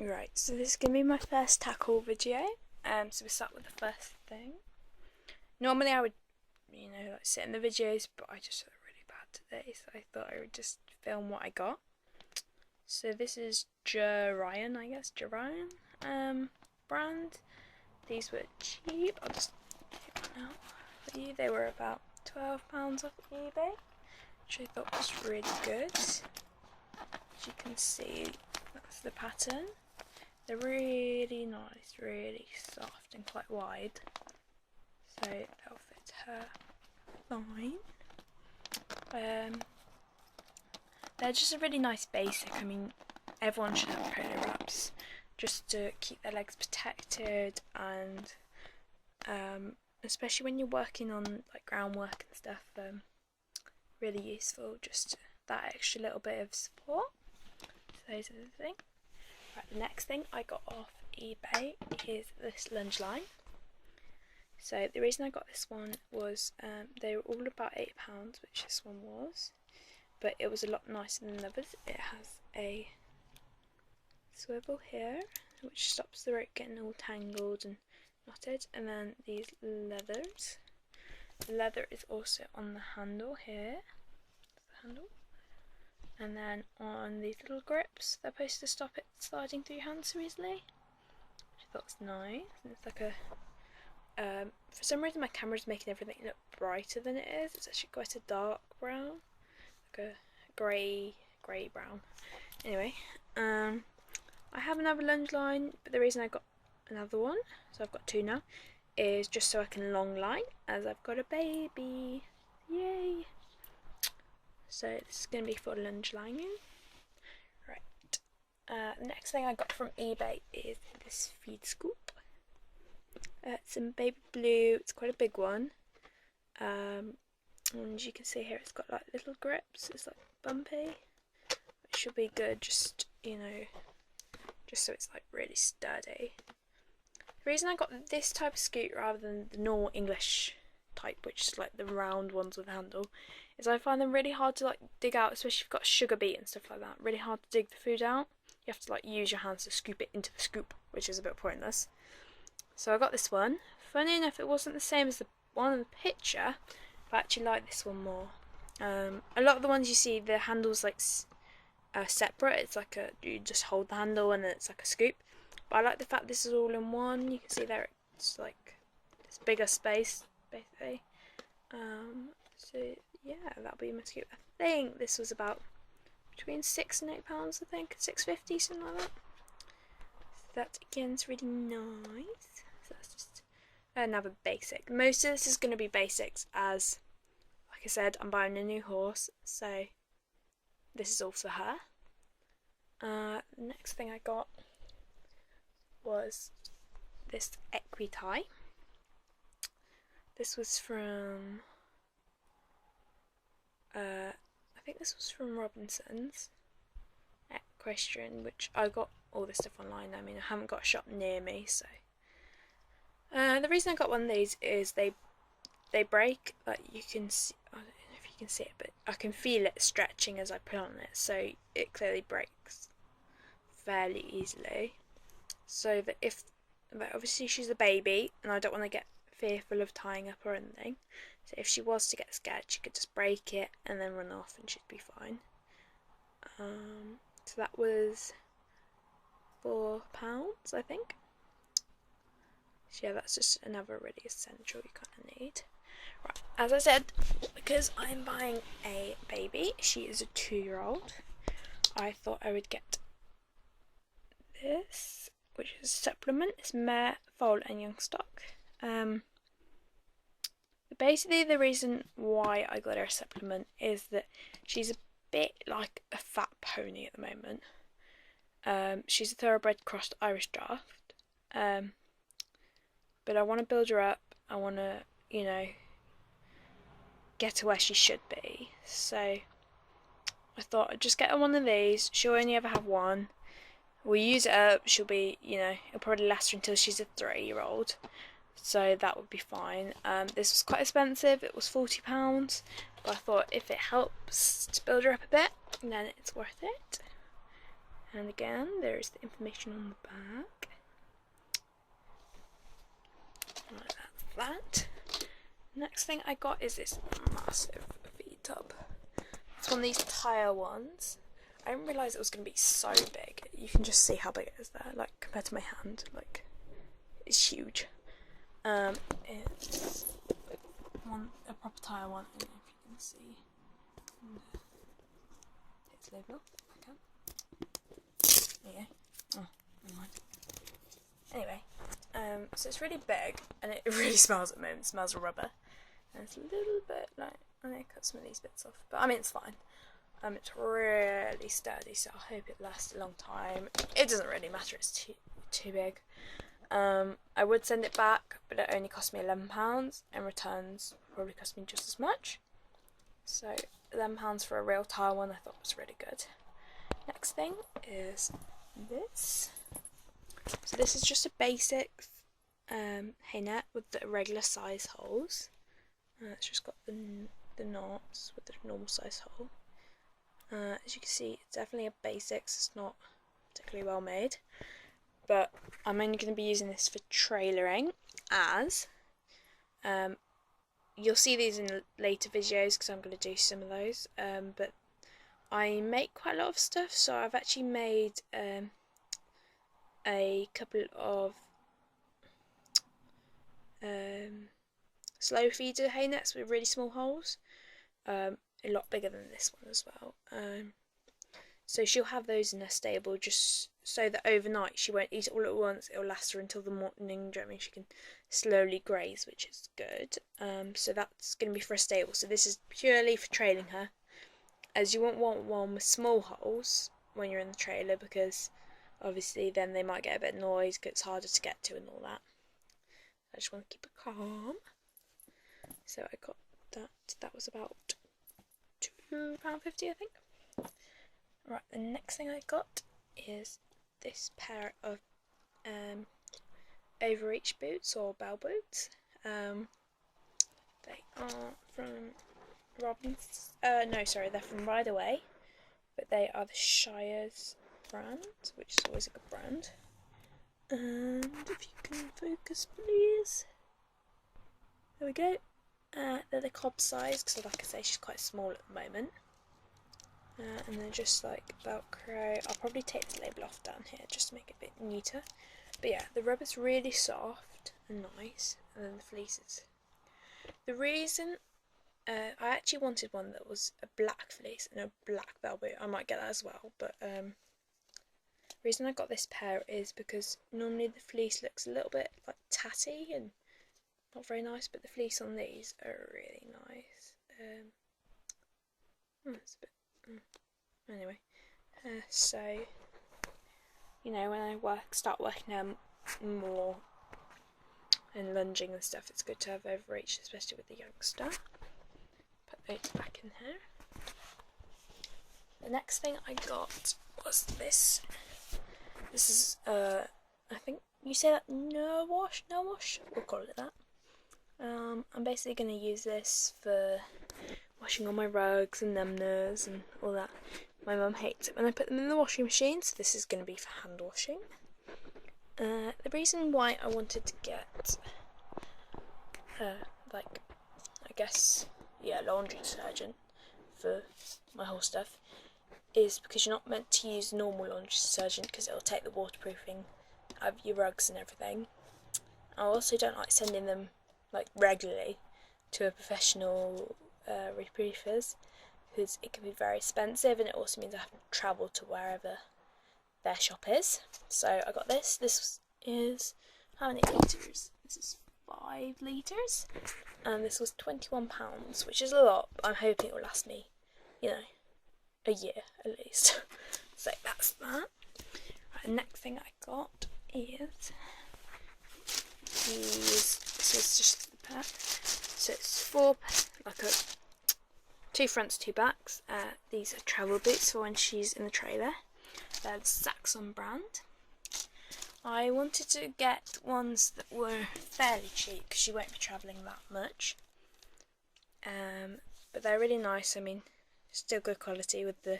Right, so this is going to be my first tackle video. So we start with the first thing. Normally I would, like sit in the videos, but I just felt really bad today, so I thought I would just film what I got. So this is Jarian, brand. These were cheap. I'll just get one out for you. They were about £12 off eBay, which I thought was really good. As you can see, that's the pattern. They're really nice, really soft and quite wide, so they'll fit her fine. They're just a really nice basic. I mean, everyone should have polo wraps just to keep their legs protected, and especially when you're working on like groundwork and stuff, really useful, just that extra little bit of support. So those are the things. Right, the next thing I got off eBay is this lunge line. So the reason I got this one was they were all about £8, which this one was, but it was a lot nicer than the others. It has a swivel here, which stops the rope getting all tangled and knotted, and then these leathers. The leather is also on the handle here. The handle. And then on these little grips, they're supposed to stop it sliding through your hands so easily, which I thought was nice. And it's like a, for some reason my camera's making everything look brighter than it is. It's actually quite a dark brown, like a grey brown. Anyway, I have another lunge line, but the reason I got another one, so I've got two now, is just so I can long line, as I've got a baby. Yay! So this is going to be for lunge lining. Right. The next thing I got from eBay is this feed scoop. It's in baby blue. It's quite a big one. And as you can see here, it's got like little grips. It's like bumpy. It should be good. Just just so it's like really sturdy. The reason I got this type of scoot rather than the normal English type, which is like the round ones with a handle, is I find them really hard to like dig out, especially if you've got sugar beet and stuff like that. Really hard to dig the food out. You have to like use your hands to scoop it into the scoop, which is a bit pointless. So I got this one. Funny enough, it wasn't the same as the one in the picture, but I actually like this one more. A lot of the ones you see, the handle's like separate. It's like you just hold the handle and then it's like a scoop. But I like the fact this is all in one. You can see there it's like this bigger space basically. So yeah, that'll be my scoop. I think this was about between £6 and £8, I think, £6.50, something like that. So that again is really nice. So that's just another basic. Most of this is going to be basics, as like I said, I'm buying a new horse, so this is all for her. The next thing I got was this equi-tie. This was from I think this was from Robinson's Equestrian, which I got all this stuff online. I mean, I haven't got a shop near me, so the reason I got one of these is they break. Like you can see, I don't know if you can see it, but I can feel it stretching as I put on it, so it clearly breaks fairly easily. So that obviously she's a baby and I don't want to get fearful of tying up or anything, so if she was to get scared, she could just break it and then run off and she'd be fine. So that was £4, I think. So yeah, that's just another really essential you kind of need. Right, as I said, because I'm buying a baby, she is a 2-year-old, I thought I would get this, which is a supplement. It's mare, foal and young stock. Basically the reason why I got her a supplement is that she's a bit like a fat pony at the moment. She's a thoroughbred crossed Irish draft, but I want to build her up. I want to, get her where she should be. So I thought I'd just get her one of these. She'll only ever have one. We'll use it up. She'll be, it'll probably last her until she's a 3-year-old. So that would be fine. This was quite expensive. It was £40, but I thought if it helps to build her up a bit, then it's worth it. And again, there is the information on the back. Like that. Next thing I got is this massive feed tub. It's one of these tire ones. I didn't realise it was going to be so big. You can just see how big it is there, like compared to my hand. Like, it's huge. It's a proper tire one. I don't know if you can see. It's label. There you go. Oh, never mind. Anyway, so it's really big, and it really smells at the moment. It smells of rubber, and it's a little bit like, I need to cut some of these bits off, but I mean it's fine. It's really sturdy, so I hope it lasts a long time. It doesn't really matter, it's too big. I would send it back, but it only cost me £11, and returns probably cost me just as much. So £11 for a real tile one I thought was really good. Next thing is this. So this is just a basic hay net with the regular size holes. It's just got the knots with the normal size hole. As you can see, it's definitely a basics. It's not particularly well made, but I'm only going to be using this for trailering, as you'll see these in later videos because I'm going to do some of those. But I make quite a lot of stuff, so I've actually made a couple of slow feeder hay nets with really small holes, a lot bigger than this one as well. So she'll have those in her stable just so that overnight she won't eat it all at once. It'll last her until the morning. Do you know what I mean? She can slowly graze, which is good. So that's going to be for a stable. So this is purely for trailing her, as you won't want one with small holes when you're in the trailer, because obviously then they might get a bit of noise, gets harder to get to and all that. I just want to keep it calm. So I got that was about £2.50 I think. Right, the next thing I got is this pair of overreach boots or bell boots. They are from they're from Ride Away, but they are the Shire's brand, which is always a good brand. And if you can focus please, there we go. They're the cob size, because like I say, she's quite small at the moment. And they're just like Velcro. I'll probably take the label off down here just to make it a bit neater. But yeah, the rubber's really soft and nice, and then the fleeces. The reason I actually wanted one that was a black fleece and a black bell boot. I might get that as well, but the reason I got this pair is because normally the fleece looks a little bit like tatty and not very nice, but the fleece on these are really nice. It's a bit, anyway, so you know, when I start working out more and lunging and stuff, it's good to have overreach, especially with the youngster. Put those back in here. The next thing I got was this. This is I think you say that no wash, we'll call it that. I'm basically going to use this for washing all my rugs and numbness and all that. My mum hates it when I put them in the washing machine, so this is going to be for hand washing. The reason why I wanted to get laundry detergent for my whole stuff is because you're not meant to use normal laundry detergent because it'll take the waterproofing out of your rugs and everything. I also don't like sending them like regularly to a professional reproofers because it can be very expensive, and it also means I have to travel to wherever their shop is. So I got this. This is how many litres? This is 5 litres, and this was £21, which is a lot, but I'm hoping it will last me, you know, a year at least. So that's that. Right, the next thing I got is these. This is just the pack. So it's 2 fronts, 2 backs. These are travel boots for when she's in the trailer. They're the Saxon brand. I wanted to get ones that were fairly cheap because she won't be travelling that much. But they're really nice. I mean, still good quality with the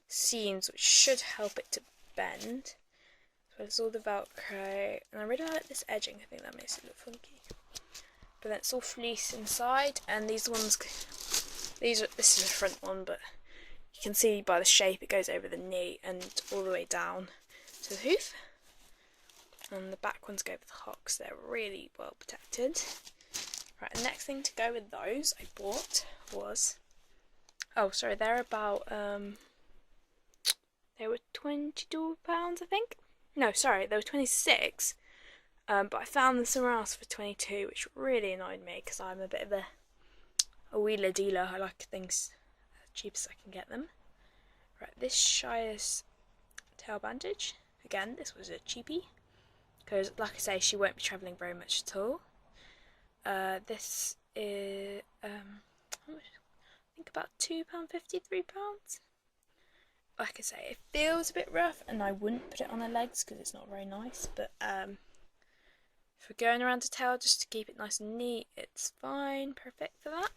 seams, which should help it to bend. So it's all the Velcro, and I really like this edging. I think that makes it look funky. But then it's all fleece inside, and these ones, this is the front one, but you can see by the shape it goes over the knee and all the way down to the hoof. And the back ones go with the hocks. They're really well protected. Right, the next thing to go with those I bought was, oh sorry, they're about they were £22, I think. No, sorry, they were 26. But I found them somewhere else for 22, which really annoyed me because I'm a bit of a wheeler dealer. I like things as cheap as I can get them. Right, this Shire's tail bandage. Again, this was a cheapie because, like I say, she won't be travelling very much at all. This is how much? I think about £2.50, £3. Like I say, it feels a bit rough, and I wouldn't put it on her legs because it's not very nice. But for going around the tail, just to keep it nice and neat, it's fine, perfect for that.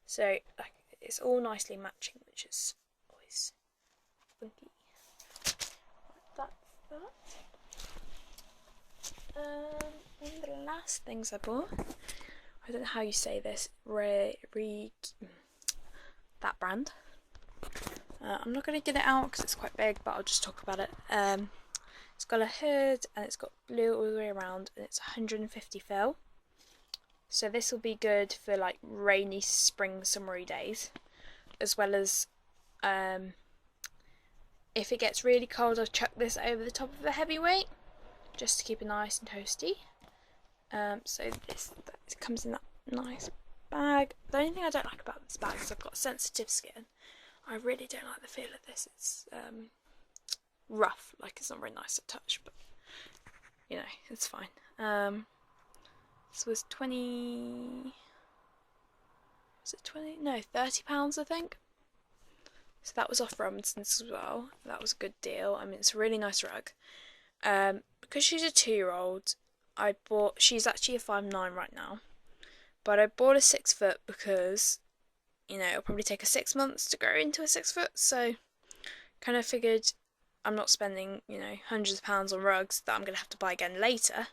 So it's all nicely matching, which is always funky. That's that. One of the last things I bought, I don't know how you say this, that brand. I'm not going to get it out because it's quite big, but I'll just talk about it. It's got a hood and it's got blue all the way around, and it's 150 fill. So this will be good for like rainy spring summery days, as well as if it gets really cold, I'll chuck this over the top of a heavyweight just to keep it nice and toasty. So it comes in that nice bag. The only thing I don't like about this bag is I've got sensitive skin. I really don't like the feel of this. It's rough, like it's not very nice to touch, but you know, it's fine. This was £30, I think. So that was off Robinson's as well. That was a good deal. I mean, it's a really nice rug. Because she's a 2-year-old, she's actually a 5'9" right now, but I bought a 6 foot because, you know, it'll probably take her 6 months to grow into a 6 foot, so kind of figured I'm not spending, you know, hundreds of pounds on rugs that I'm going to have to buy again later.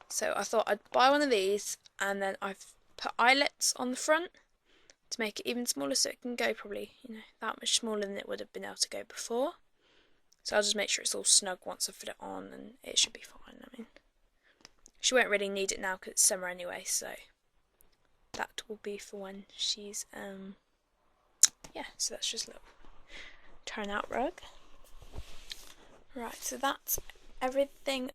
So I thought I'd buy one of these, and then I've put eyelets on the front to make it even smaller, so it can go probably, you know, that much smaller than it would have been able to go before. So I'll just make sure it's all snug once I put it on, and it should be fine. I mean, she won't really need it now because it's summer anyway, so that will be for when she's, yeah, so that's just a little turn out rug. Right, so that's everything